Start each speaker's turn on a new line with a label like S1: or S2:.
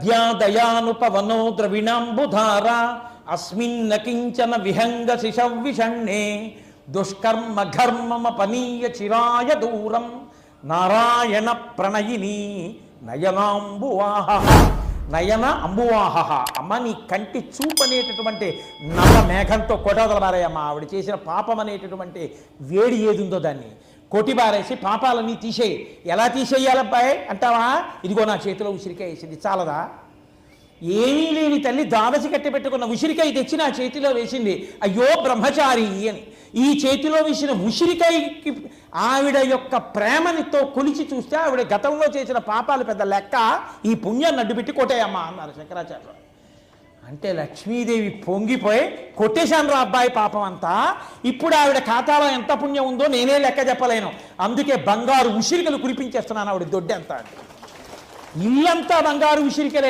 S1: దద్యాదయానుపవనో ద్రవిణాంబుధార అస్మిన్న కించన విహంగ శిశవ్విషణ్ణే దుష్కర్మ ఘర్మమపనీయ చిరాయ దూరం నారాయణ ప్రణయిని నయనాంబువాహ. నయన అంబువాహ. అమ్మ నీ కంటి చూపు అనేటటువంటి నల్ల మేఘంతో కొట్టదలబారాయమ్మ. ఆవిడ చేసిన పాపం అనేటటువంటి వేడి ఏదుందో దాన్ని కొట్టిబారేసి పాపాలన్నీ తీసేయి. ఎలా తీసేయాలబ్బాయి అంటావా? ఇదిగో నా చేతిలో ఉసిరికాయ వేసింది, చాలదా? ఏమీ లేని తల్లి దావసి కట్టి పెట్టుకున్న ఉసిరికాయ తెచ్చి నా చేతిలో వేసింది, అయ్యో బ్రహ్మచారి అని. ఈ చేతిలో వేసిన ఉసిరికాయకి ఆవిడ యొక్క ప్రేమనితో కొలిచి చూస్తే ఆవిడ గతంలో చేసిన పాపాలు పెద్ద లెక్క, ఈ పుణ్యాన్ని అడ్డుపెట్టి కొట్టేయమ్మా అన్నారు శంకరాచార్యులు. అంటే లక్ష్మీదేవి పొంగిపోయి, కొట్టేశాను రా అబ్బాయి పాపం అంతా, ఇప్పుడు ఆవిడ ఖాతాలో ఎంత పుణ్యం ఉందో నేనే లెక్క చెప్పలేను, అందుకే బంగారు ఉసిరికలు కురిపించేస్తున్నాను ఆవిడ దొడ్డి అంతా. ఇల్లంతా బంగారు ఉసిరికలే.